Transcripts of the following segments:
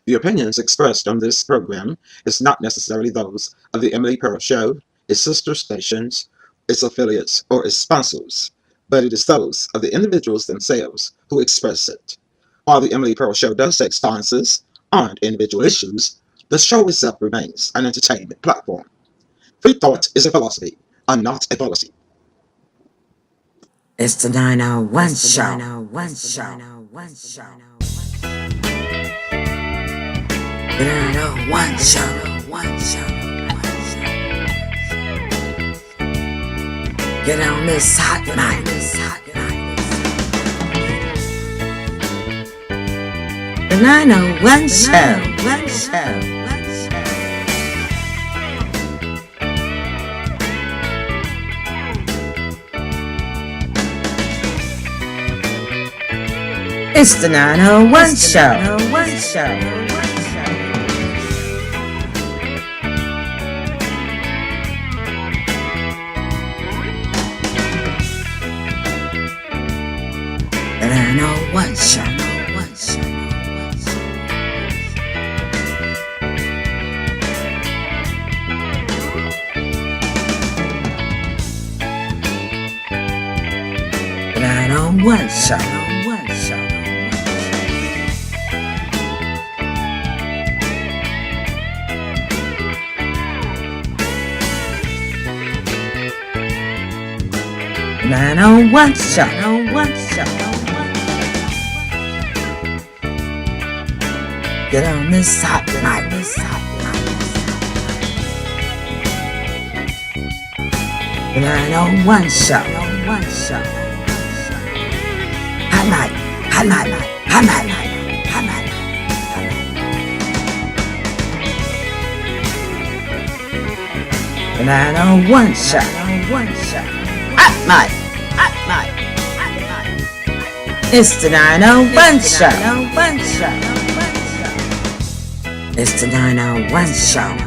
The opinions expressed on this program is not necessarily those of the Emily Pearl Show, its sister stations, its affiliates, or its sponsors, but it is those of the individuals themselves who express it. While the Emily Pearl Show does take stances on individual issues, the show itself remains an entertainment platform. Free thought is a philosophy and not a policy. It's the 901 show. 901 show. The 901 show. Get on this hot mic. The 901 show. It's the 901 show. The 901 show. The 901 show. The 901 show. Get on this hot mic. The 901 show. Hot mic. The 901 show. Hot mic. It's the 901 show. It's the 901 show.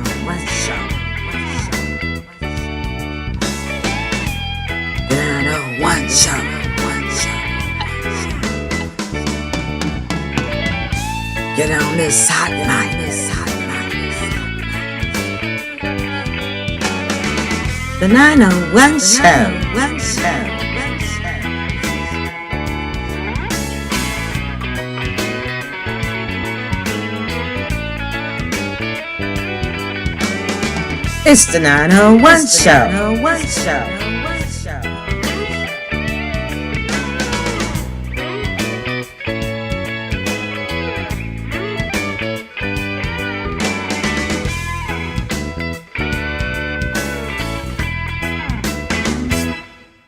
The 901 show. Get on this hot mic. The 901 show. It's the 901 show.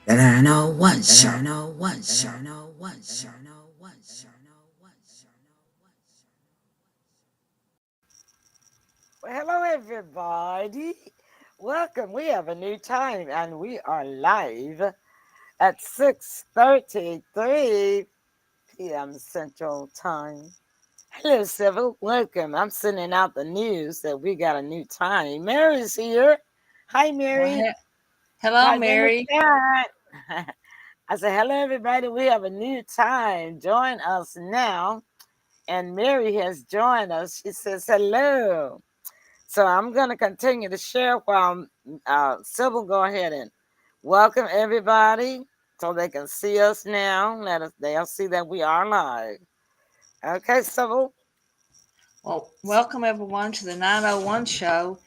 The 901 show. Well, hello, everybody. Welcome. We have a new time, and we are live at 6:33 p.m. Central Time. Hello, Sybil. Welcome. I'm sending out the news that we got a new time. Mary's here. Hi, Mary. Hello, Type in the Mary. chat. I said, hello, everybody. We have a new time. Join us now. And Mary has joined us. She says, hello. So I'm going to continue to share while Sybil go ahead and welcome everybody so they can see us now. They'll see that we are live. Okay, Sybil. Well, welcome everyone to the 901 show.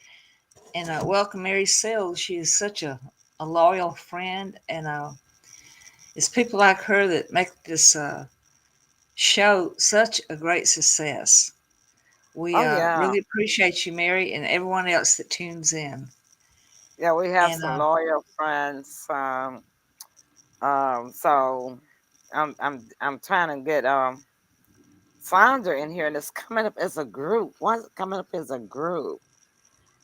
And welcome Mary Sills. She is such a loyal friend. And it's people like her that make this show such a great success. We really appreciate you, Mary, and everyone else that tunes in. Yeah, we have some loyal friends. So I'm trying to get Sandra in here, and it's coming up as a group. Why is it coming up as a group?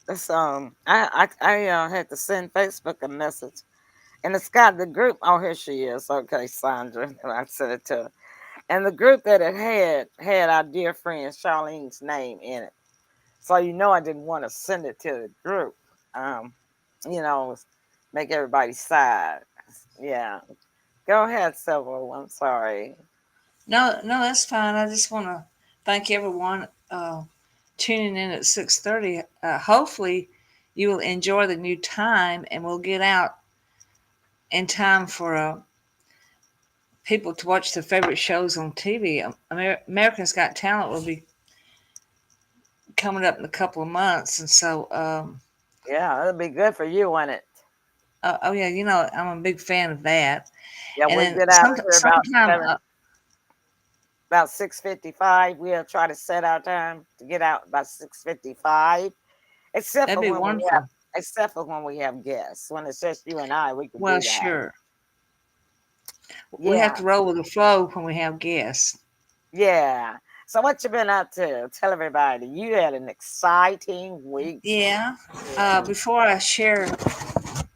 This I had to send Facebook a message, and it's got the group. Oh, here she is. Okay, Sandra. I sent it to her. And the group that it had our dear friend Charlene's name in it. So I didn't want to send it to the group. Make everybody sad. Yeah. Go ahead, Sybil. I'm sorry. No, that's fine. I just want to thank everyone tuning in at 6:30. Hopefully, you will enjoy the new time, and we'll get out in time for people to watch their favorite shows on TV. America's Got Talent will be coming up in a couple of months, and so Yeah, it'll be good for you, won't it? oh yeah, I'm a big fan of that. Yeah, And we then get out of here about sometime, 6:55. We'll try to set our time to get out about 6:55. Except that'd for be when we have wonderful. except for when we have guests. When it's just you and I, we can Well, do that. sure, we have Yeah, to roll with the flow when we have guests. yeah. So what you been up to? Tell everybody. You had an exciting week. Yeah. Before I share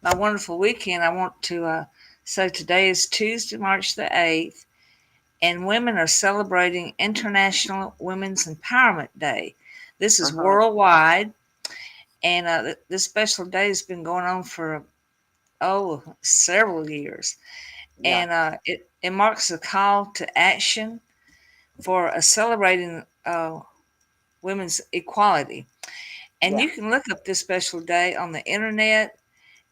my wonderful weekend, I want to say today is Tuesday, March the 8th, and women are celebrating International Women's Empowerment Day. This is Uh-huh. worldwide, and this special day has been going on for, several years. Yeah, And it marks a call to action for celebrating women's equality. And yeah, you can look up this special day on the internet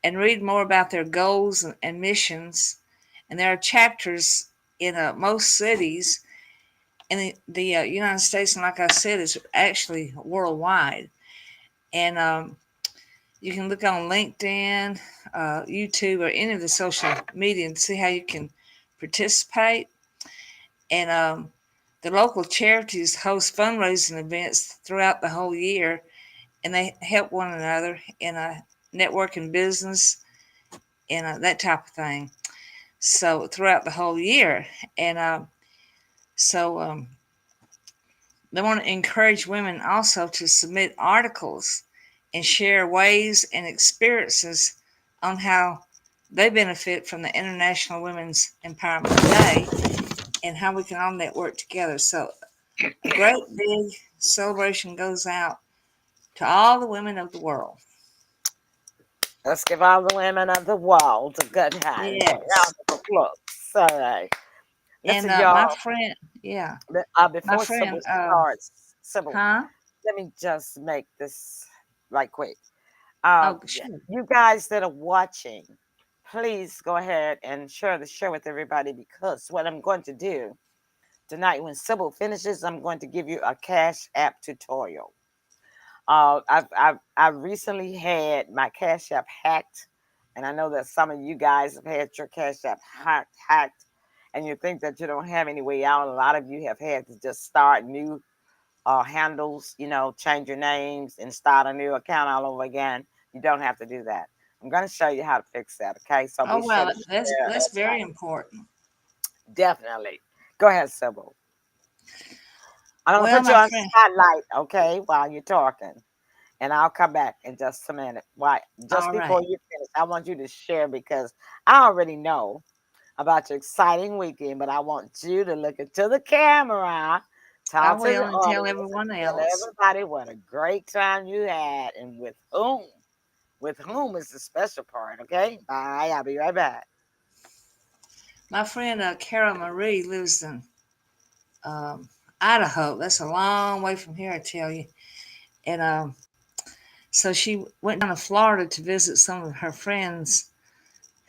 and read more about their goals and missions. And there are chapters in most cities in the United States, and like I said, it's actually worldwide. And you can look on LinkedIn, YouTube, or any of the social media and see how you can participate. And the local charities host fundraising events throughout the whole year, and they help one another in a networking business and that type of thing. So throughout the whole year, and so they want to encourage women also to submit articles and share ways and experiences on how they benefit from the International Women's Empowerment Day and how we can all network together. So a great big celebration goes out to all the women of the world. let's give all the women of the world a good hand. Yes. Round of applause. All right. And Listen, y'all. my friend, yeah, my Before friend, Sybil starts, Sybil, huh? let me just make this right quick. Oh, Yeah, sure. you guys that are watching, please go ahead and share the show with everybody because what I'm going to do tonight, when Sybil finishes, I'm going to give you a Cash App tutorial. I recently had my Cash App hacked, and I know that some of you guys have had your Cash App hacked, and you think that you don't have any way out. A lot of you have had to just start new handles, change your names and start a new account all over again. You don't have to do that. I'm going to show you how to fix that. Okay, so Oh be sure well, to share that's at very night. important. Definitely. Go ahead, Sybil. I'm going to Well, put you my on friend, spotlight, okay, while you're talking. And I'll come back in just a minute. Why? Just all before right, you finish, I want you to share because I already know about your exciting weekend, but I want you to look into the camera, I talk to will, the and tell audience, and everyone tell else. everybody what a great time you had and with whom. With whom is the special part, okay? Bye. I'll be right back. My friend Cara Marie lives in um, Idaho. That's a long way from here, I tell you. And so she went down to Florida to visit some of her friends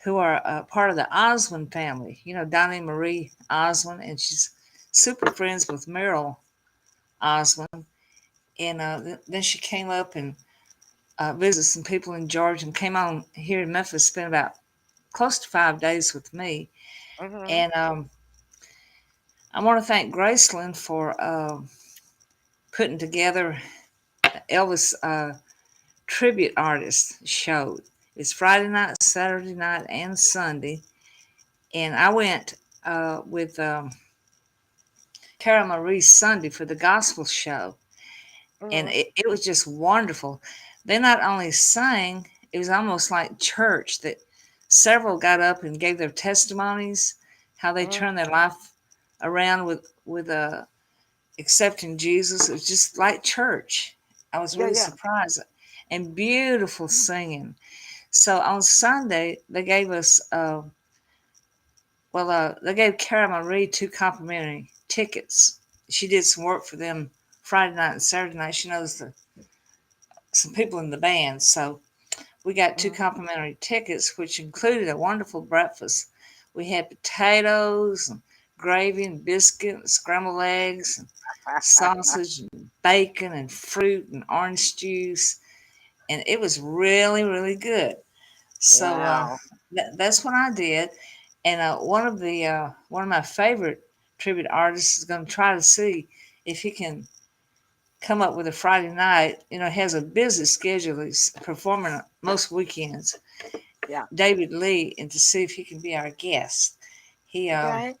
who are part of the Osmond family. You know, Donnie Marie Osmond, and she's super friends with Meryl Osmond. And then she came up and visited some people in Georgia and came on here in Memphis, spent about close to 5 days with me. Mm-hmm. And I want to thank Graceland for putting together Elvis tribute artist show. It's Friday night, Saturday night, and Sunday. And I went with Cara Marie Sunday for the gospel show. And Mm-hmm. it was just wonderful. They not only sang, it was almost like church that several got up and gave their testimonies, how they Mm-hmm. turned their life around with accepting Jesus. It was just like church. I was Yeah, really yeah. surprised. And beautiful singing. So on Sunday, they gave us, they gave Cara Marie 2 complimentary tickets. She did some work for them Friday night and Saturday night. She knows some people in the band. So we got 2 complimentary tickets, which included a wonderful breakfast. We had potatoes and gravy and biscuit and scrambled eggs and sausage and bacon and fruit and orange juice. And it was really, really good. So Wow. that's what I did. And one of my favorite tribute artists is going to try to see if he can come up with a Friday night. Has a busy schedule. He's performing most weekends. Yeah. David Lee, and to see if he can be our guest. He Okay.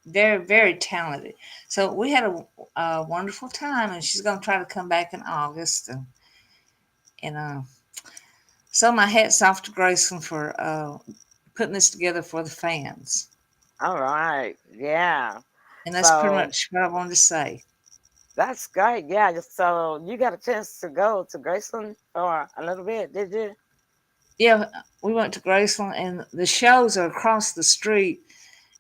very, very talented. So we had a wonderful time, and she's going to try to come back in August. And so my hat's off to Graceland for putting this together for the fans. All right. Yeah. And that's pretty So much what I wanted to say. that's great. Yeah. So you got a chance to go to Graceland for a little bit, did you? Yeah, we went to Graceland, and the shows are across the street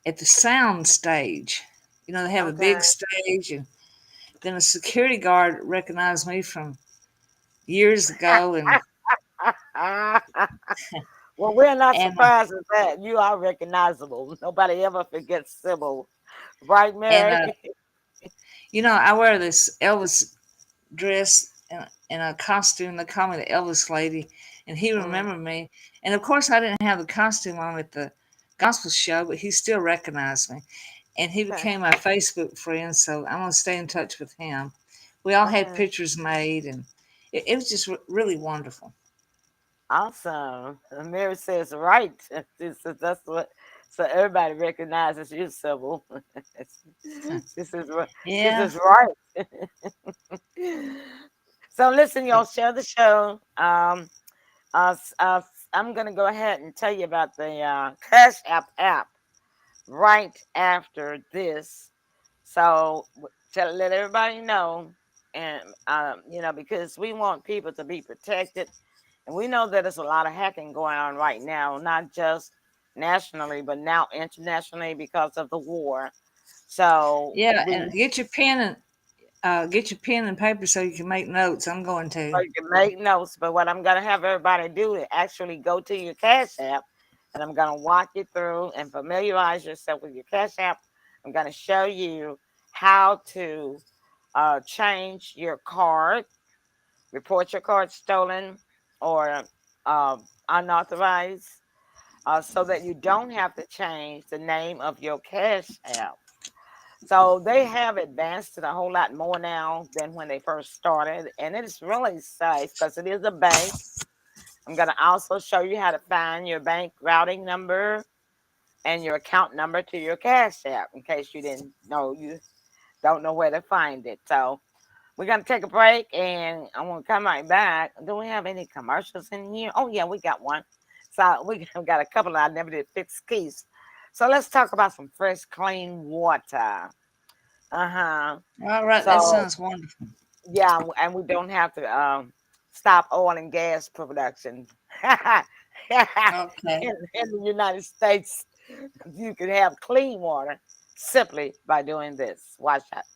at the sound stage. They have a Okay. big stage, and then a security guard recognized me from years ago, and Well, we're not and surprised at that. You are recognizable. Nobody ever forgets Sybil. Right, and Mary? I wear this Elvis dress and a costume. They call me the Elvis lady, and he Mm, remembered me. And of course, I didn't have the costume on at the gospel show, but he still recognized me, and he okay. became my Facebook friend. So I'm gonna stay in touch with him. We all had Okay. pictures made, and it was just really wonderful. Awesome. Mary says right. That's what. So everybody recognizes you, Sybil. This is what. This Yeah, is right. So listen, y'all, share the show. I'm gonna go ahead and tell you about the Cash app right after this. So let everybody know, and because we want people to be protected, and we know that there's a lot of hacking going on right now, not just nationally, but now internationally because of the war. So yeah, we and get your pen and paper so you can make notes. I'm going so to. you can make notes. But what I'm gonna have everybody do is actually go to your Cash App, and I'm gonna walk you through and familiarize yourself with your Cash App. I'm gonna show you how to change your card, report your card stolen or unauthorized, so that you don't have to change the name of your Cash App. So they have advanced it a whole lot more now than when they first started, and it is really safe because it is a bank. I'm going to also show you how to find your bank routing number and your account number to your Cash App in case you don't know where to find it. So we're going to take a break, and I'm going to come right back. Do we have any commercials in here? Oh, yeah, we got one. So we got a couple I never did fix keys. So let's talk about some fresh, clean water. Uh-huh. All right, that So sounds wonderful. yeah, and we don't have to stop oil and gas production. Okay. In the United States, you can have clean water simply by doing this. Watch that.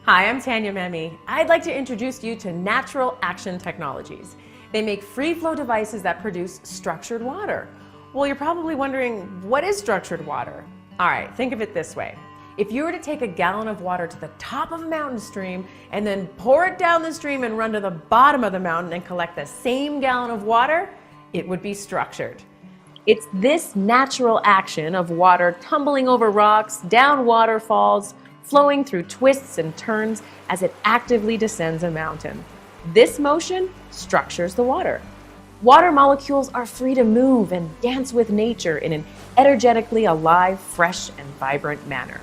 Hi, I'm Tanya Memi. I'd like to introduce you to Natural Action Technologies. They make free flow devices that produce structured water. Well, you're probably wondering, what is structured water? All right, think of it this way. If you were to take a gallon of water to the top of a mountain stream and then pour it down the stream and run to the bottom of the mountain and collect the same gallon of water, it would be structured. It's this natural action of water tumbling over rocks, down waterfalls, flowing through twists and turns as it actively descends a mountain. This motion structures the water. Water molecules are free to move and dance with nature in an energetically alive, fresh, and vibrant manner.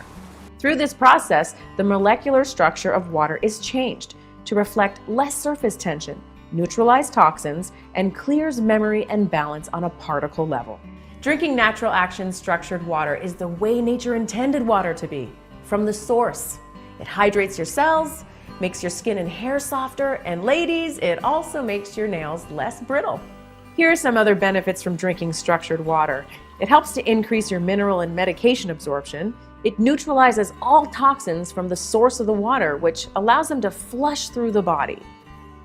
Through this process, the molecular structure of water is changed to reflect less surface tension, neutralize toxins, and clears memory and balance on a particle level. Drinking Natural Action structured water is the way nature intended water to be, from the source. It hydrates your cells, makes your skin and hair softer, and ladies, it also makes your nails less brittle. Here are some other benefits from drinking structured water. It helps to increase your mineral and medication absorption. It neutralizes all toxins from the source of the water, which allows them to flush through the body.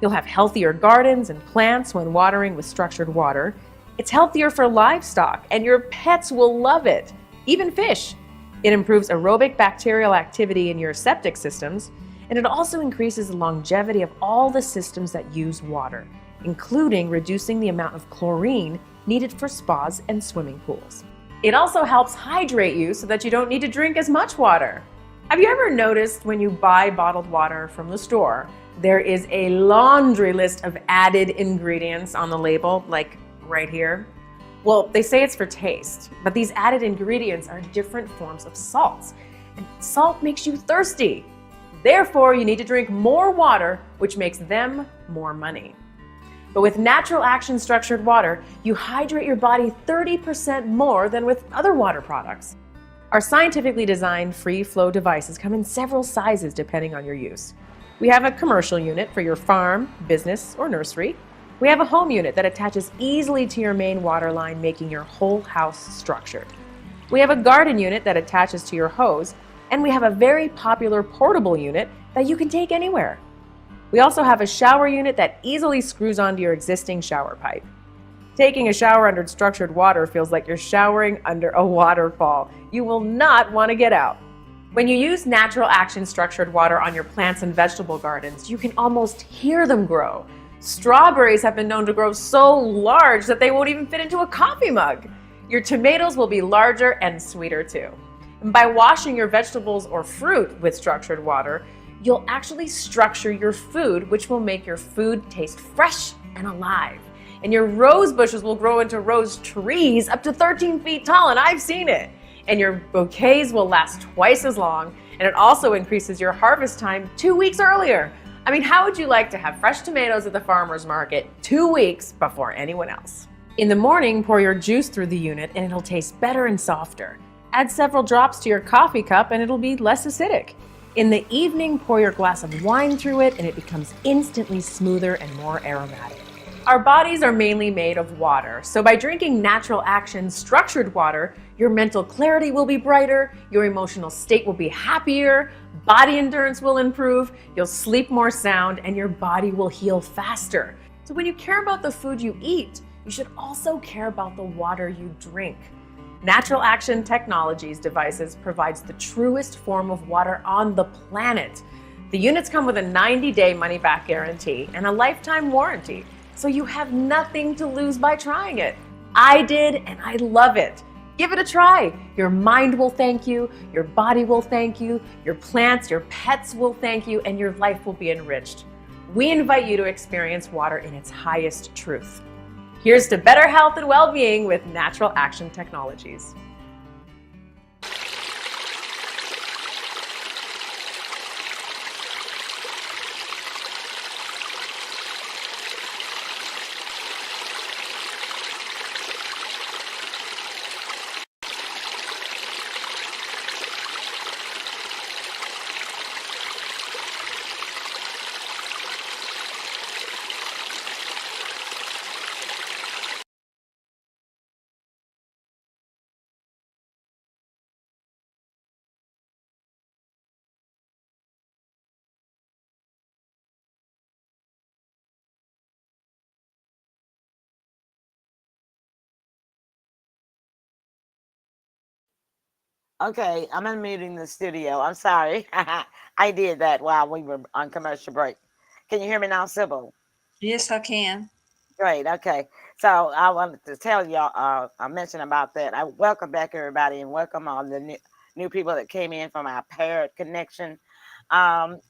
You'll have healthier gardens and plants when watering with structured water. It's healthier for livestock, and your pets will love it, even fish. It improves aerobic bacterial activity in your septic systems, and it also increases the longevity of all the systems that use water, including reducing the amount of chlorine needed for spas and swimming pools. It also helps hydrate you so that you don't need to drink as much water. Have you ever noticed when you buy bottled water from the store, there is a laundry list of added ingredients on the label, like right here? Well, they say it's for taste, but these added ingredients are different forms of salts, and salt makes you thirsty. Therefore, you need to drink more water, which makes them more money. But with Natural Action structured water, you hydrate your body 30% more than with other water products. Our scientifically designed free flow devices come in several sizes depending on your use. We have a commercial unit for your farm, business, or nursery. We have a home unit that attaches easily to your main water line, making your whole house structured. We have a garden unit that attaches to your hose, and we have a very popular portable unit that you can take anywhere. We also have a shower unit that easily screws onto your existing shower pipe. Taking a shower under structured water feels like you're showering under a waterfall. You will not want to get out. When you use Natural Action structured water on your plants and vegetable gardens, you can almost hear them grow. Strawberries have been known to grow so large that they won't even fit into a coffee mug. Your tomatoes will be larger and sweeter too. And by washing your vegetables or fruit with structured water, you'll actually structure your food, which will make your food taste fresh and alive. And your rose bushes will grow into rose trees up to 13 feet tall, and I've seen it. And your bouquets will last twice as long, and it also increases your harvest time 2 weeks earlier. I mean, how would you like to have fresh tomatoes at the farmer's market 2 weeks before anyone else? In the morning, pour your juice through the unit, and it'll taste better and softer. Add several drops to your coffee cup, and it'll be less acidic. In the evening, pour your glass of wine through it, and it becomes instantly smoother and more aromatic. Our bodies are mainly made of water, so by drinking Natural Action structured water, your mental clarity will be brighter, your emotional state will be happier, body endurance will improve, you'll sleep more sound, and your body will heal faster. So when you care about the food you eat, you should also care about the water you drink. Natural Action Technologies devices provides the truest form of water on the planet. The units come with a 90-day money-back guarantee and a lifetime warranty, so you have nothing to lose by trying it. I did, and I love it. Give it a try. Your mind will thank you, your body will thank you, your plants, your pets will thank you, and your life will be enriched. We invite you to experience water in its highest truth. Here's to better health and well-being with Natural Action Technologies. Okay, I'm unmuting the studio. I'm sorry. I did that while we were on commercial break. Can you hear me now, Sybil? Yes, I can. Great. Okay. So I wanted to tell y'all, I mentioned about that. I welcome back everybody and welcome all the new people that came in from our Parrot Connection.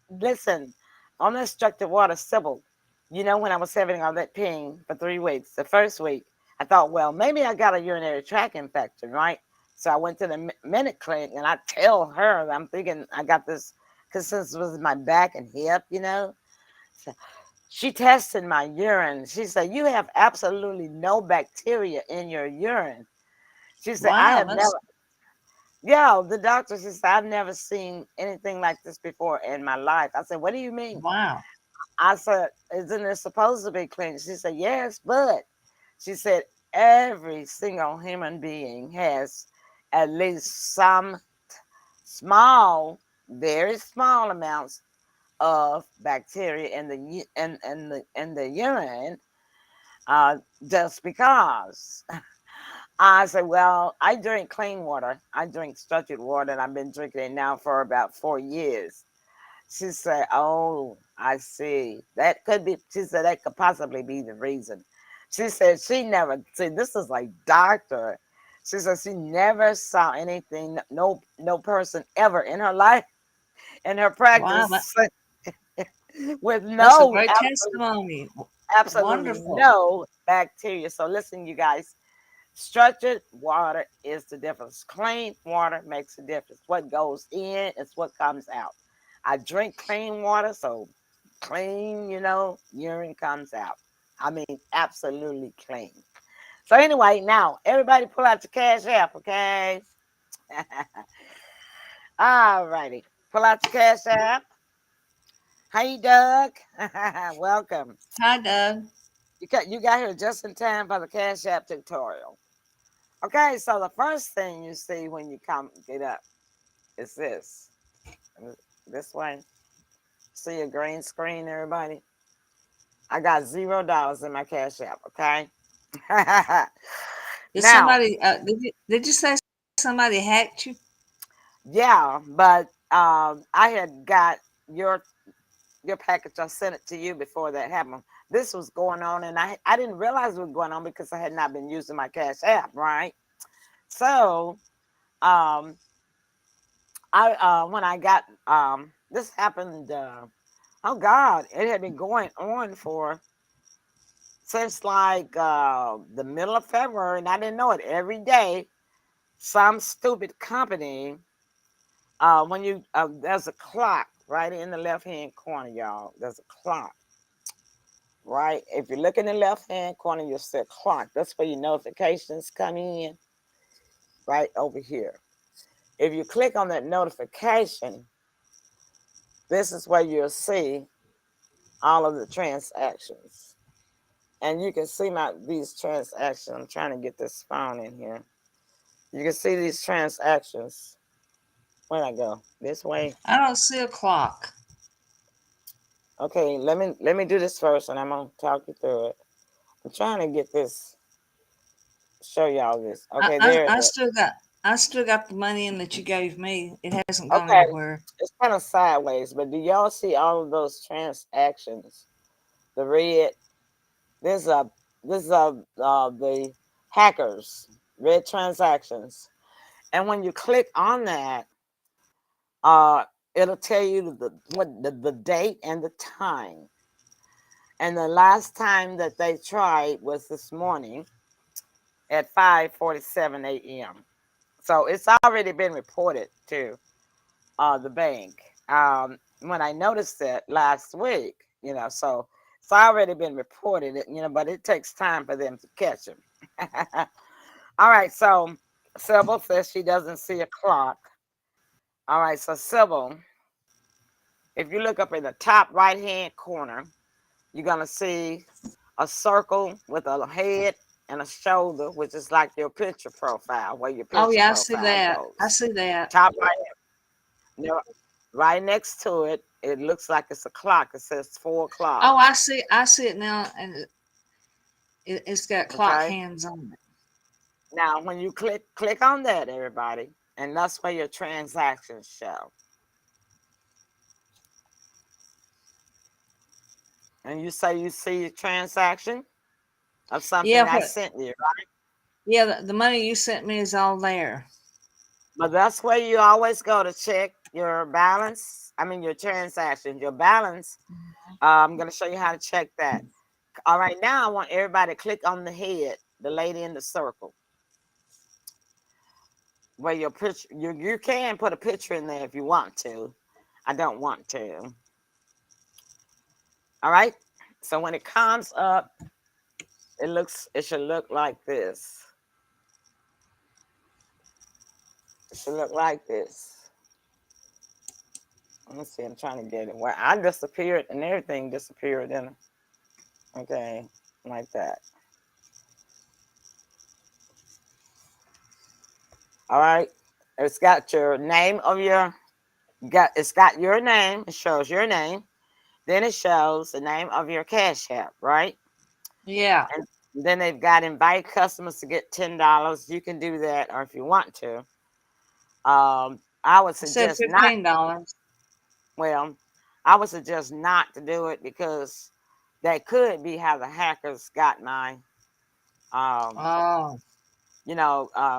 Listen, on the structured water, Sybil, you know, when I was having all that pain for 3 weeks, the first week, I thought, well, maybe I got a urinary tract infection, right? So I went to the minute clinic and I tell her, I'm thinking I got this, because since it was my back and hip, you know. So she tested my urine. She said, you have absolutely no bacteria in your urine. She said, I Wow, have that's never, yeah, the doctor, she said, I've never seen anything like this before in my life. I said, what do you mean? wow. I said, isn't it supposed to be clean? She said, yes, but she said, every single human being has at least some small, very small amounts of bacteria in the in the urine. Just because I said, well, I drink clean water. I drink structured water, and I've been drinking it now for about 4 years. She said, "Oh, I see. That could be." She said that could possibly be the reason. She said she never see. This is like doctor. She said she never saw anything. No person ever in her life in her Wow, practice with that's a no great testimony. absolutely Wonderful. no bacteria. So listen, you guys. Structured water is the difference. Clean water makes a difference. What goes in is what comes out. I drink clean water, so clean, urine comes out. I mean, absolutely clean. So anyway, now everybody pull out your cash app, okay? All righty. Pull out your cash app. Hey, Doug. Welcome. Hi, Doug. You got here just in time for the cash app tutorial. Okay, so the first thing you see when you come get up is this. This way. See a green screen, everybody? I got $0 in my cash app, okay? Did Now, somebody? Did you say somebody hacked you? yeah, but I had got your your package. I sent it to you before that happened. This was going on, and I didn't realize it was going on because I had not been using my cash app, right? So um I when I got this happened oh God, it had been going on for since like the middle of February, and I didn't know it. Every day, some stupid company, when you there's a clock right in the left hand corner, y'all. There's a clock, right? If you look in the left hand corner, you'll see a clock. That's where your notifications come in, right over here. If you click on that notification, this is where you'll see all of the transactions. And you can see these transactions. I'm trying to get this phone in here. You can see these transactions. Where'd I go? This way. I don't see a clock. Okay, let me do this first, and I'm gonna talk you through it. I'm trying to get this. Show y'all this. I, Okay, I, there it I is. still got I still got the money in that you gave me. It hasn't gone Okay, anywhere. it's kind of sideways, but do y'all see all of those transactions? The red. This is the hackers red transactions, and when you click on that, uh, it'll tell you the date and the time. And the last time that they tried was this morning at 5:47 a.m. So it's already been reported to the bank. When I noticed it last week, so it's already been reported, but it takes time for them to catch them. All right, so Sybil says she doesn't see a clock. All right, so Sybil, if you look up in the top right hand corner, you're going to see a circle with a head and a shoulder, which is like your picture profile, where your Oh picture yeah, I see profile that. I goes. see that. Top right, no, right next to it, it looks like it's a clock. It says 4 o'clock. Oh, I see it now, and it's got clock Okay. hands on it. Now, when you click on that, everybody, and that's where your transactions show. And you say you see a transaction of something Yeah, I sent you, right? yeah. The money you sent me is all there. But that's where you always go to check your balance. I mean, your transactions, your balance. I'm going to show you how to check that. All right, now I want everybody to click on the head, the lady in the circle, where your picture. You can put a picture in there if you want to. I don't want to. All right. So when it comes up, it should look like this. It should look like this. Let me see. I'm trying to get it where I disappeared and everything disappeared in it. Okay, like that. All right. It's got your name of your got it's got your name. It shows your name. Then it shows the name of your Cash App, right? Yeah. And then they've got invite customers to get $10. You can do that, or if you want to. I would I said suggest not. $15. Well, I would suggest not to do it because that could be how the hackers got my, um, Oh,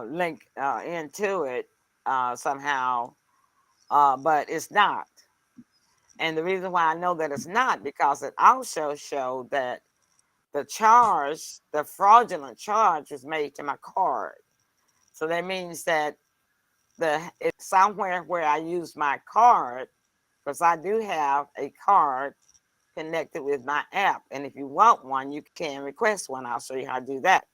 link into it somehow. But it's not. And the reason why I know that it's not because it also showed that the fraudulent charge was made to my card. So that means that it's somewhere where I use my card because I do have a card connected with my app. And if you want one, you can request one. I'll show you how to do that.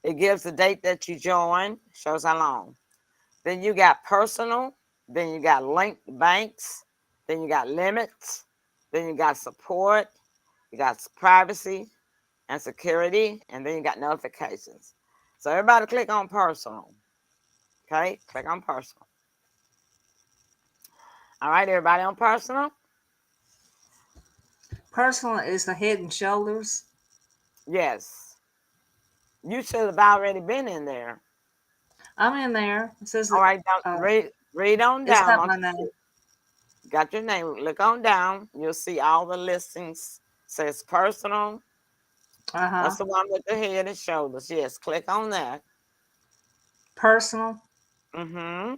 It gives the date that you join, shows how long. Then you got personal, then you got linked banks, then you got limits, then you got support, you got privacy and security, and then you got notifications. So everybody click on personal. Okay, click on personal. All right, everybody on personal? personal is the Head and Shoulders. Yes. You should have already been in there. I'm in there. It says All right, now uh, read on it's down. got Don't my you name. see? Got your name. Look on down. You'll see all the listings. Says personal. Uh huh. That's the one with the head and shoulders. Yes, click on that. Personal. Mm-hmm.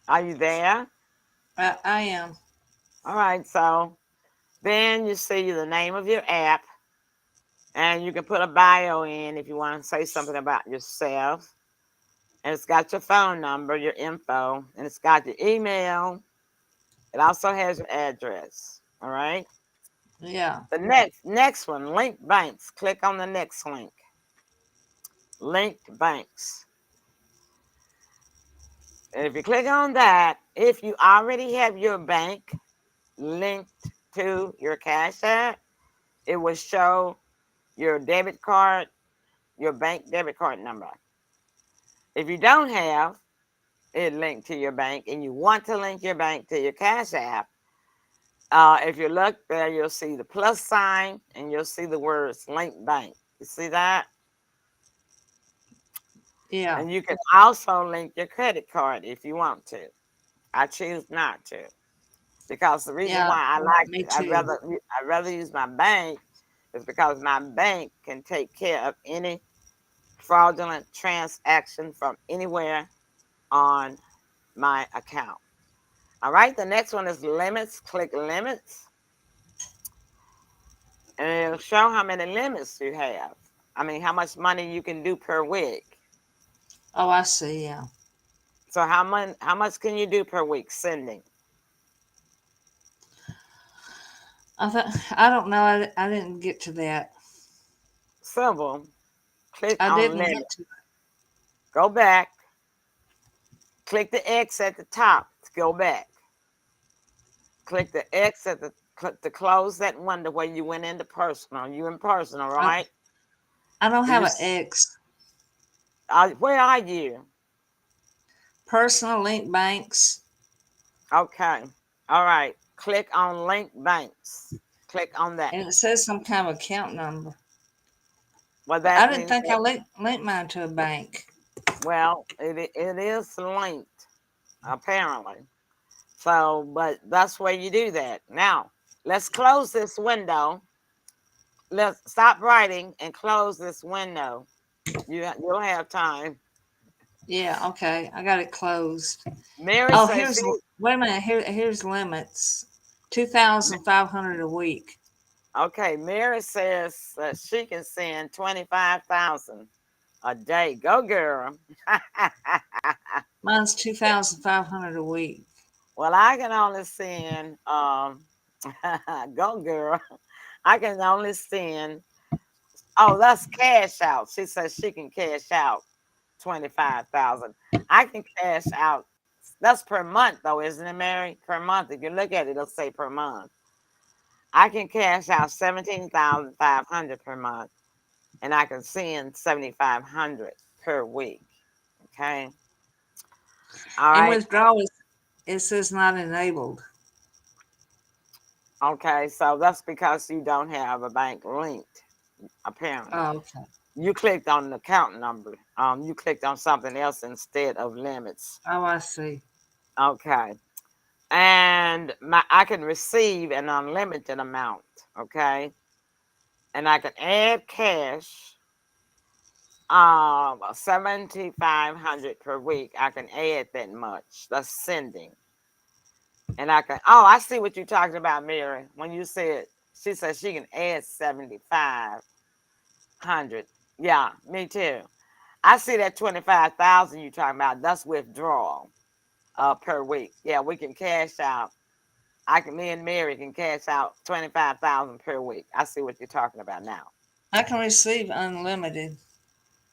Are you there? I am. All right, so then you see the name of your app, and you can put a bio in if you want to say something about yourself. And it's got your phone number, your info, and it's got your email. It also has your address. All right. Yeah. The next one, link banks. Click on the next link. Linked banks. And if you click on that, if you already have your bank linked to your Cash App, it will show your debit card, your bank debit card number. If you don't have it linked to your bank and you want to link your bank to your Cash App, if you look there, you'll see the plus sign and you'll see the words link bank. You see that? Yeah. And you can also link your credit card if you want to. I choose not to because the reason Yeah. why I like Me I'd too. rather I'd rather use my bank is because my bank can take care of any fraudulent transaction from anywhere on my account. All right, the next one is limits. Click limits, and it'll show how many limits you have. I mean, how much money you can do per week. Oh, I see. Yeah. So how much can you do per week sending? I don't know. I didn't get to that. Simple. Click I on didn't limit. get to. Go back. Click the X at the top to go back. Click the X at the to close that window where you went into personal. You in personal, I, right? I don't Do have you? an X. Where are you? Personal link banks. Okay. All right. Click on link banks. Click on that. And it says some kind of account number. Well, But I that didn't means think I that, linked mine to a bank. well, it is linked apparently. So, but that's where you do that. Now, let's close this window. Let's stop writing and close this window. You'll have time. Yeah, okay. I got it closed. Mary Oh, says she wait a minute. Here's limits. 2,500 a week. okay. Mary says that she can send 25,000 a day. Go girl. Mine's 2,500 a week. Well, I can only send go girl. I can only send oh that's cash out. She says she can cash out 25,000. I can cash out that's per month though, isn't it, Mary? Per month. If you look at it, it'll say per month. I can cash out 17,500 per month, and I can send 7,500 per week. Okay. All And right. withdrawal it says not enabled. Okay. So that's because you don't have a bank linked, apparently. Oh, okay. You clicked on an account number. You clicked on something else instead of limits. Oh, I see. Okay. And I can receive an unlimited amount. Okay. And I can add cash 7,500 per week. I can add that much. That's sending. And I can, oh, I see what you're talking about, Mary. When you said, she said she can add 7,500. Yeah, me too. I see that 25,000 you talking about. That's withdrawal per week. Yeah, we can cash out. Me and Mary can cash out 25,000 per week. I see what you're talking about now. I can receive unlimited.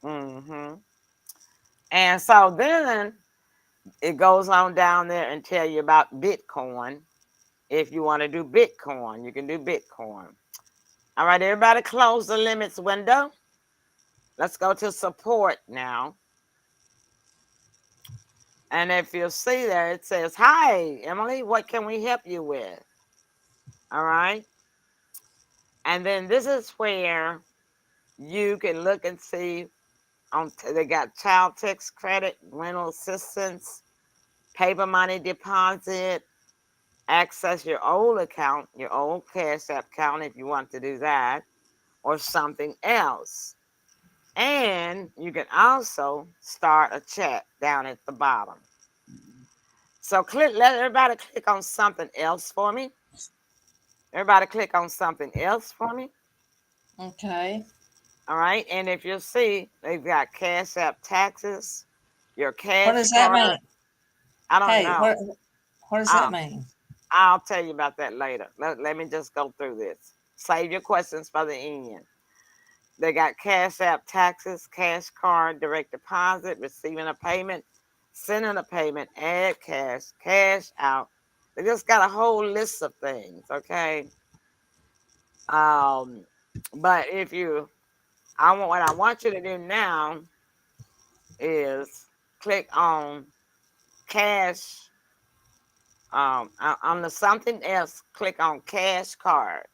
Mm-hmm. And so then it goes on down there and tell you about Bitcoin. If you want to do Bitcoin, you can do Bitcoin. All right, everybody close the limits window. Let's go to support now. And if you'll see there, it says, hi, Emily, what can we help you with? All right. And then this is where you can look and see they got child tax credit, rental assistance, paper money deposit, access your old account, your old Cash App account if you want to do that, or something else. And you can also start a chat down at the bottom. So let everybody click on something else for me. Everybody click on something else for me. Okay. All right. And if you'll see, they've got Cash App taxes, your What cash does that card. mean? I don't Hey, know. what does that I'll, mean? I'll tell you about that later. Let me just go through this. Save your questions for the end. They got Cash App taxes, cash card, direct deposit, receiving a payment, sending a payment, add cash, cash out. They just got a whole list of things, okay? But what I want you to do now is click on cash. On the something else, click on cash card.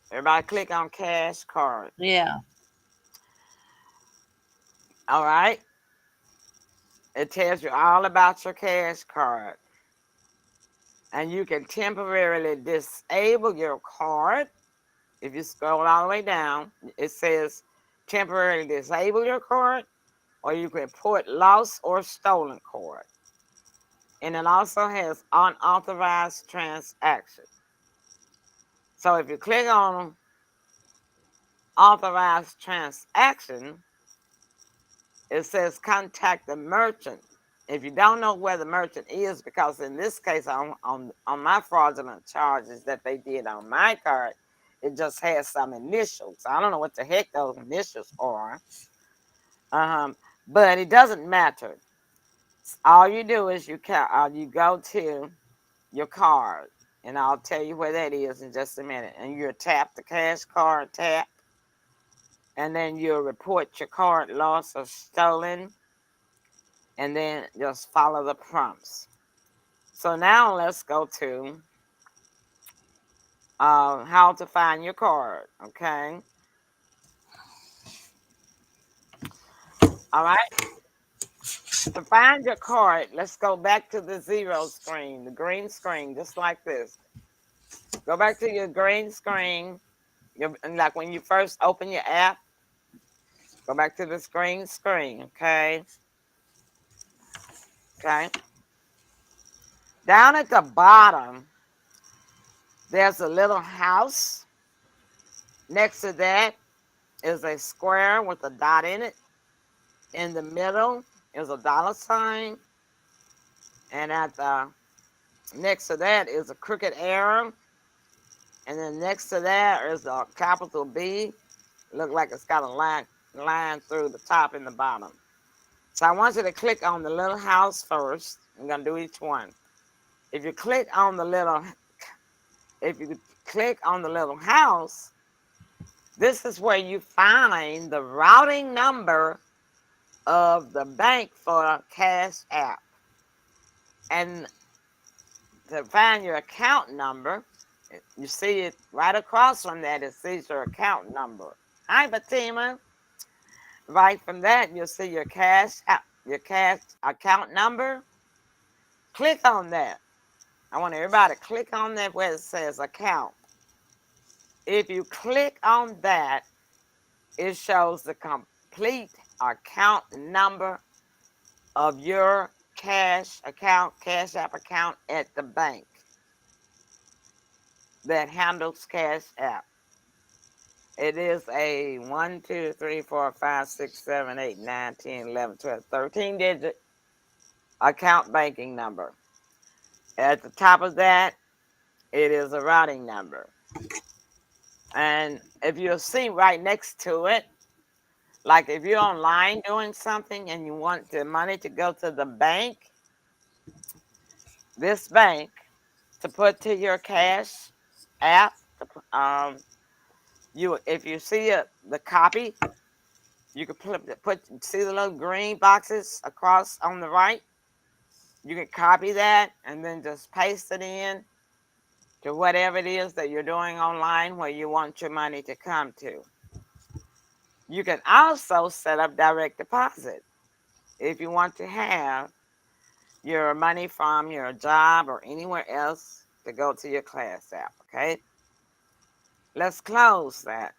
Everybody click on cash card. Yeah. All right. It tells you all about your cash card. And you can temporarily disable your card. If you scroll all the way down, it says temporarily disable your card, or you can report lost or stolen card. And it also has unauthorized transaction. So if you click on authorized transaction, it says contact the merchant. If you don't know where the merchant is, because in this case on my fraudulent charges that they did on my card, it just has some initials. I don't know what the heck those initials are. But it doesn't matter. All you do is you go to your card, and I'll tell you where that is in just a minute. And you tap the cash card tap, and then you'll report your card lost or stolen, and then just follow the prompts. So now let's go to how to find your card. Okay. All right. To find your card, let's go back to the zero screen, the green screen, just like this. Go back to your green screen. Like when you first open your app, go back to this green screen. Okay. Okay. Down at the bottom, there's a little house. Next to that is a square with a dot in it. In the middle is a dollar sign. And at the next to that is a crooked arrow. And then next to that is a capital B. Look like it's got a line through the top and the bottom. So I want you to click on the little house first. I'm going to do each one. If you click on the little If you click on the little house, this is where you find the routing number of the bank for Cash App. And to find your account number, you see it right across from that. It says your account number. Hi, Fatima. Right from that, you'll see your cash account number. Click on that. I want everybody to click on that where it says account. If you click on that, it shows the complete account number of your cash app account at the bank that handles Cash App. It is a 1, 2, 3, 4, 5, 6, 7, 8, 9, 10, 11, 12, 13-digit account banking number. At the top of that, it is a routing number. And if you'll see right next to it, like if you're online doing something and you want the money to go to the bank, this bank, to put to your Cash App, if you see the copy, you can see the little green boxes across on the right. You can copy that and then just paste it in to whatever it is that you're doing online where you want your money to come to. You can also set up direct deposit if you want to have your money from your job or anywhere else to go to your Class App, okay? Let's close that.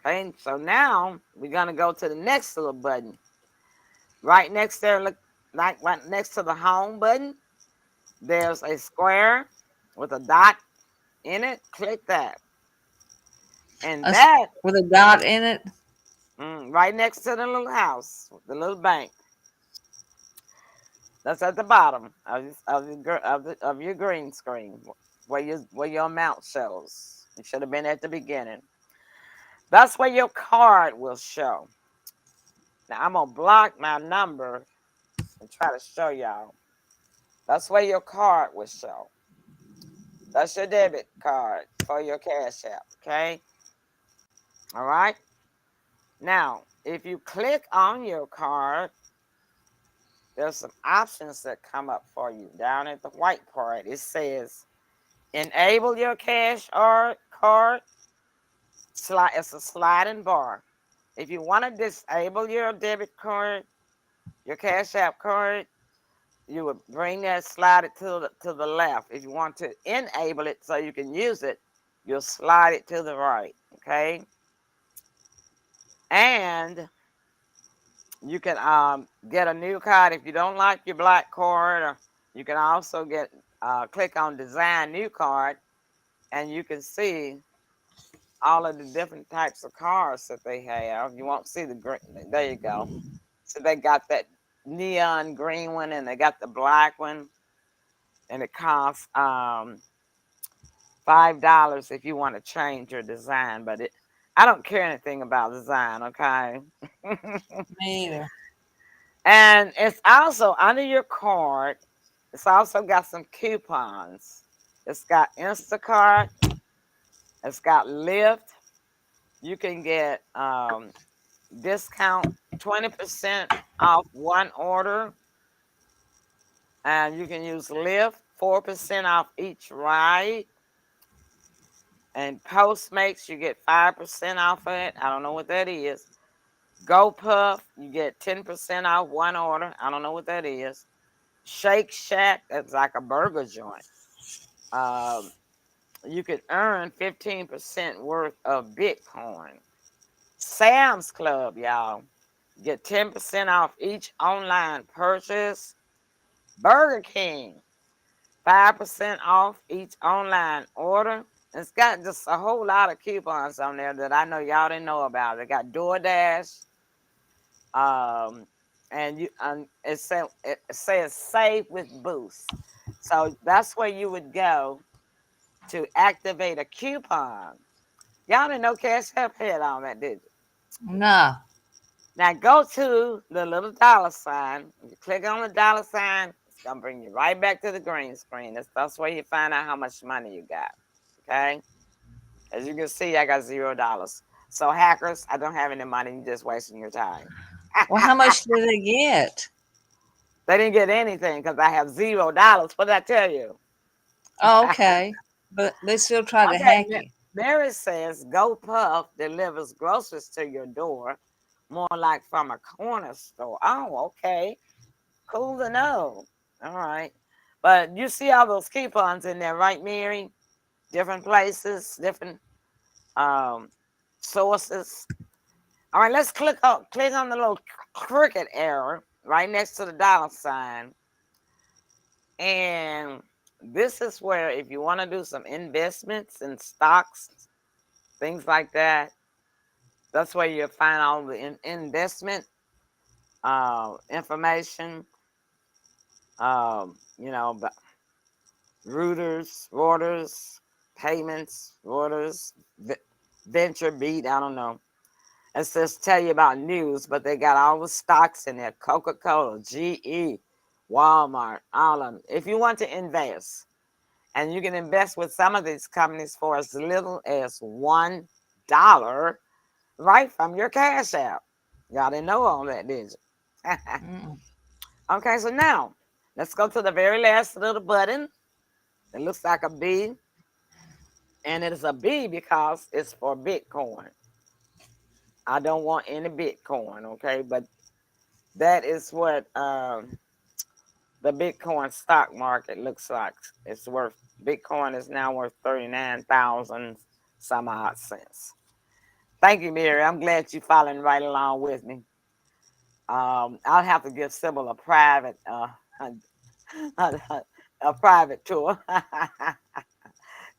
Okay, so now we're going to go to the next little button. Right next there, look, like right next to the home button, there's a square with a dot in it. Click that. And that, with a dot in it. right next to the little house, the little bank. That's at the bottom of your green screen where your amount shows. It should have been at the beginning. That's where your card will show. Now I'm gonna block my number and try to show y'all. That's where your card will show. That's your debit card for your Cash App, okay? All right. Now, if you click on your card, there's some options that come up for you. Down at the white part, it says enable your cash or card. It's a sliding bar. If you want to disable your debit card, your Cash App card, you would bring that, slide it to the left. If you want to enable it so you can use it, you'll slide it to the right, okay? And you can get a new card if you don't like your black card, or you can also click on design new card, and you can see all of the different types of cards that they have. You won't see the green. There you go. So they got that neon green one, and they got the black one, and it costs $5 if you want to change your design. But I don't care anything about design, okay? Me either. And it's also under your card. It's also got some coupons. It's got Instacart. It's got Lyft. You can get discount 20% off one order. And you can use Lyft, 4% off each ride. And Postmates, you get 5% off of it. I don't know what that is. GoPuff, you get 10% off one order. I don't know what that is. Shake Shack, that's like a burger joint. You could earn 15% worth of Bitcoin. Sam's Club, y'all, get 10% off each online purchase. Burger King, 5% off each online order. It's got just a whole lot of coupons on there that I know y'all didn't know about. They got DoorDash, and it says save with Boost. So that's where you would go to activate a coupon. Y'all didn't know Cash App had on that, did you? No. Now go to the little dollar sign. You click on the dollar sign, It's gonna bring you right back to the green screen. That's where you find out how much money you got. Okay. As you can see, I got $0. So hackers, I don't have any money. You're just wasting your time. Well, how much did they get? They didn't get anything because I have $0. What did I tell you? Oh, okay. But they still try to Okay, hack you. Mary says GoPuff delivers groceries to your door, more like from a corner store. Oh, okay. Cool to know. All right. But you see all those coupons in there, right, Mary? Different places, different um, sources. All right, let's click on the little cricket arrow right next to the dollar sign. And this is where if you want to do some investments in stocks, things like that, that's where you'll find all the investment information. You know, routers, orders, payments, orders, venture beat. I don't know. It says tell you about news, but they got all the stocks in there: Coca-Cola, GE, Walmart, all of them. If you want to invest, and you can invest with some of these companies for as little as $1 right from your Cash App. Y'all didn't know all that, did you? Mm. Okay, so now let's go to the very last little button. It looks like a B, and it is a B because it's for Bitcoin. I don't want any Bitcoin, okay? But that is what the Bitcoin stock market looks like. It's worth, Bitcoin is now worth 39,000 some odd cents. Thank you, Mary. I'm glad you're following right along with me. I'll have to give Sybil a private a private tour.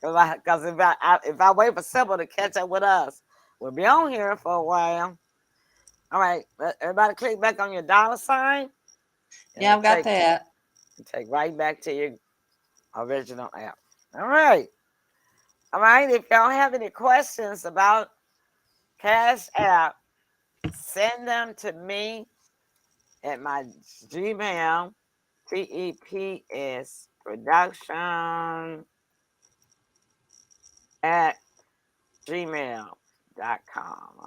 Because if I wait for Sybil to catch up with us, we'll be on here for a while. All right, everybody click back on your dollar sign. And Yeah, I've got that. take right back to your original app. All right. All right. If y'all have any questions about Cash App, send them to me at my Gmail, TEPS production at gmail.com.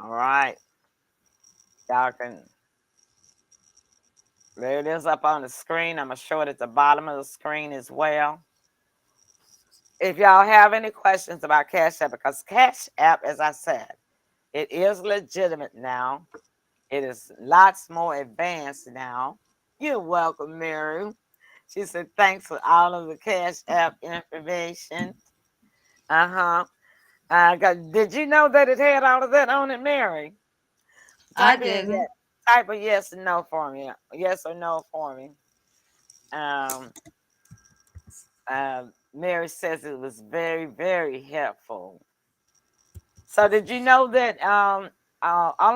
All right. Y'all can, there it is up on the screen. I'm going to show it at the bottom of the screen as well. If y'all have any questions about Cash App, because Cash App, as I said, it is legitimate now. It is lots more advanced now. You're welcome, Mary. She said, thanks for all of the Cash App information. Did you know that it had all of that on it, Mary? I Type in didn't. type a yes and no for me. Yes or no for me. Um, Mary says it was very, very helpful. So did you know that all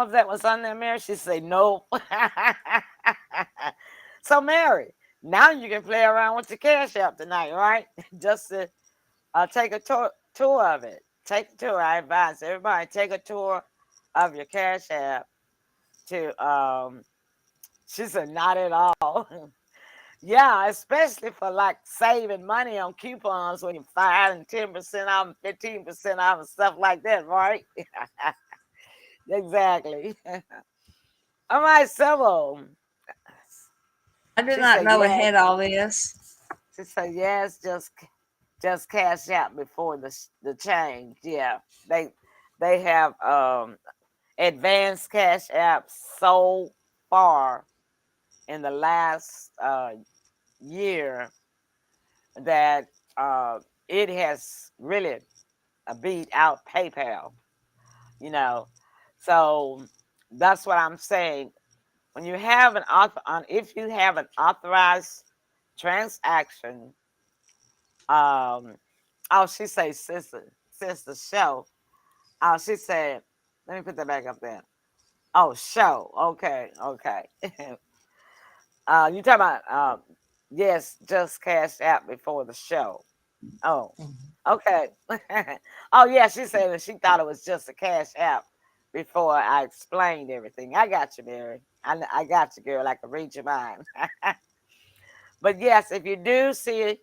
of that was on there, Mary? She said no. So Mary, now you can play around with your Cash App tonight, right? Just to take a tour of it. Take a tour. I advise everybody take a tour of your Cash App to she said not at all. Yeah, especially for like saving money on coupons when you 5 and 10% off and 15% off and stuff like that, right? Exactly. All right, so I did she not said know it yes. had all this. She said yes, just cash out before the change. Yeah. They have advanced cash apps so far in the last year that it has really beat out PayPal, you know. So that's what I'm saying. When you have if you have an authorized transaction, um, oh, she says sister show. Oh, she said, let me put that back up there. Oh, show. Okay, okay. You talking about yes, just cash out before the show. Oh, okay. Oh yeah, she said that she thought it was just a cash app before I explained everything. I got you, Mary. I got you, girl. I can read your mind. But yes, if you do see it,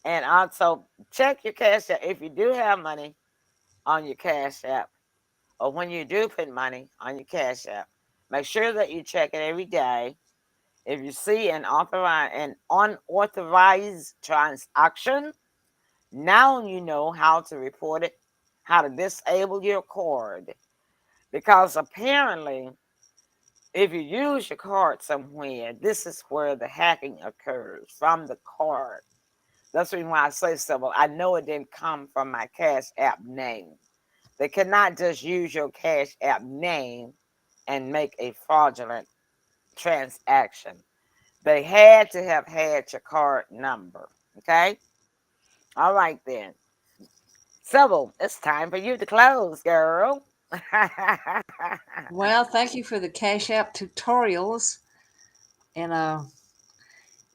and also check your Cash App. If you do have money on your Cash App, or when you do put money on your Cash App, make sure that you check it every day. If you see an unauthorized transaction, now you know how to report it, how to disable your card. Because apparently, if you use your card somewhere, this is where the hacking occurs, from the card. That's the reason why I say so. Well, I know it didn't come from my Cash App name. They cannot just use your Cash App name and make a fraudulent transaction. They had to have had your card number. Okay? All right then. Sybil, it's time for you to close, girl. Well, thank you for the Cash App tutorials, and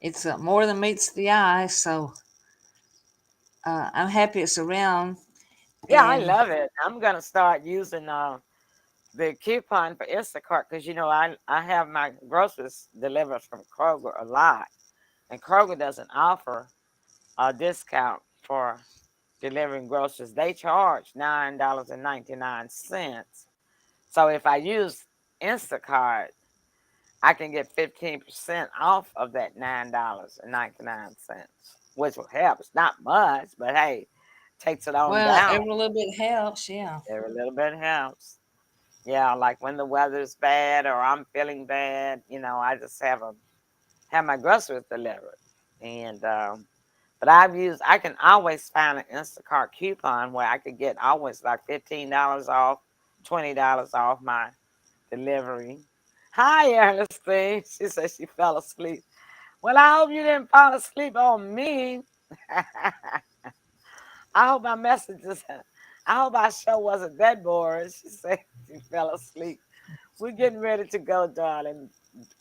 it's more than meets the eye. So I'm happy it's around. Yeah, I And love it. I'm gonna start using the coupon for Instacart because I have my groceries delivered from Kroger a lot, and Kroger doesn't offer a discount for delivering groceries. They charge $9.99. So if I use Instacart, I can get 15% off of that $9.99, which will help. It's not much, but hey, takes it on well, down. every little bit helps. Yeah. Every little bit helps. Yeah, like when the weather's bad or I'm feeling bad, I just have my groceries delivered. And but I can always find an Instacart coupon where I could get always like $15 off, $20 off my delivery. Hi, Ernestine. She said she fell asleep. Well, I hope you didn't fall asleep on me. I hope my messages, I hope our show wasn't that boring. She said she fell asleep. We're getting ready to go, darling.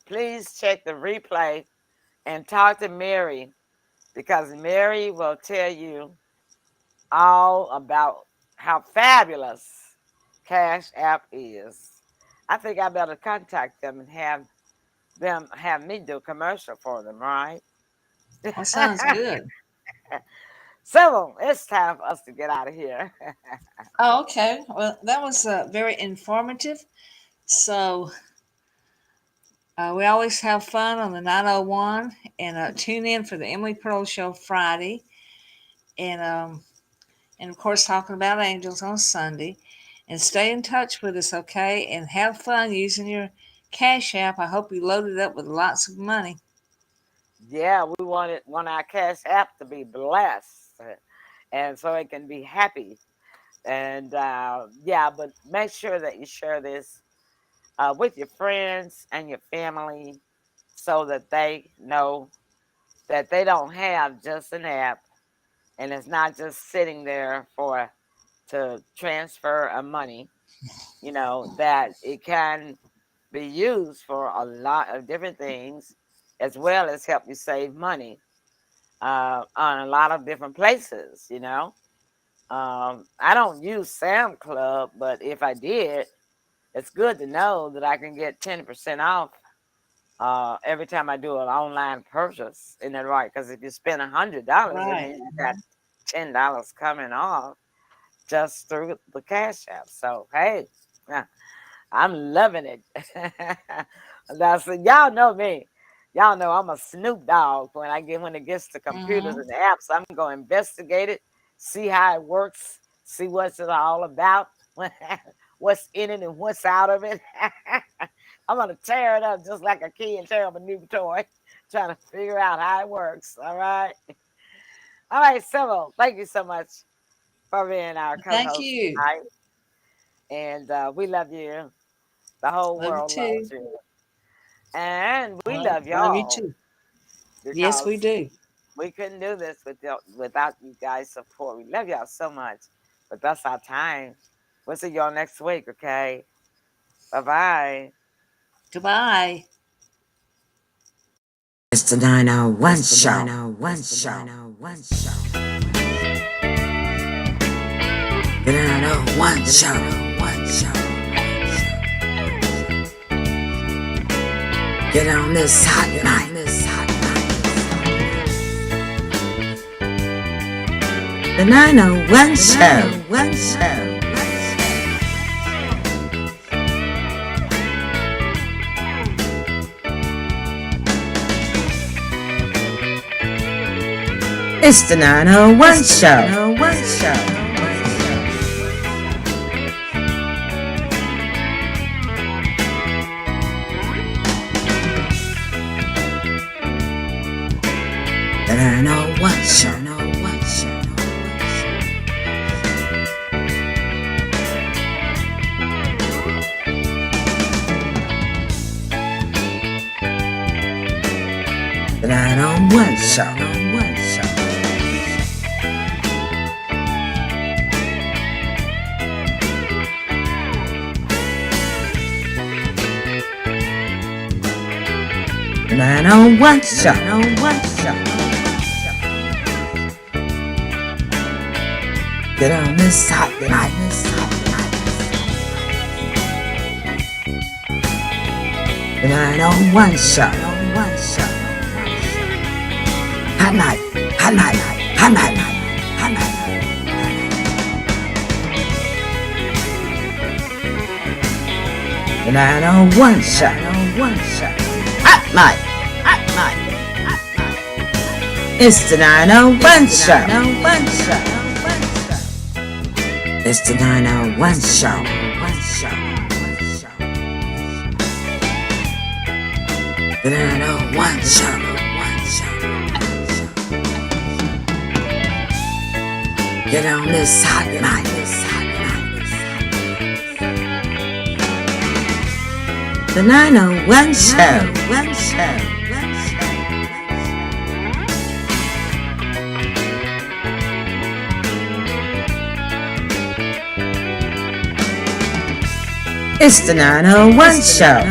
Please check the replay and talk to Mary because Mary will tell you all about how fabulous Cash App is. I think I better contact them and have me do a commercial for them, right? Well, sounds good. So it's time for us to get out of here. Oh, okay. Well, that was very informative. So we always have fun on the 901, and tune in for the Emily Pearl Show Friday, and of course talking about angels on Sunday. And stay in touch with us, okay? And have fun using your Cash App. I hope you load it up with lots of money. Yeah, we want our Cash App to be blessed, and so it can be happy. And yeah, but make sure that you share this with your friends and your family so that they know that they don't have just an app and it's not just sitting there to transfer a money, that it can be used for a lot of different things as well as help you save money on a lot of different places. I don't use Sam Club, but if I did, it's good to know that I can get 10% off every time I do an online purchase. Isn't that right? Because if you spend $100, it Right. means you got $10 coming off just through the Cash App. So hey, I'm loving it. That's y'all know me. Y'all know I'm a Snoop Dogg when it gets to computers Mm-hmm. and apps. I'm gonna investigate it, see how it works, see what's it all about, what's in it and what's out of it. I'm gonna tear it up just like a kid tear up a new toy, trying to figure out how it works. All right. All right, Sybil, thank you so much for being our Thank co-host you. tonight. And we love you. The whole Love you world loves too. you. And we Love, love love you y'all too. Yes, we because do. we couldn't do this without you guys' support. We love y'all so much. But that's our time. We'll see y'all next week, okay? Bye-bye. Goodbye. It's the 901 show. 901 show. 901 show. The 901 show. 901 show. Get on this hot night. The 901 Show. It's the 901 Show. The 901 Show. The 901 Show. The 901 Show. Get on this hot night. The 901 Show. Hot night. The 901 Show. Hot night. It's the 901 Show. It's the 901 Show. The 901 Show. Get on this hot night. The 901 Show. It's the 901 Show.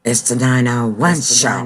It's the 901 Show.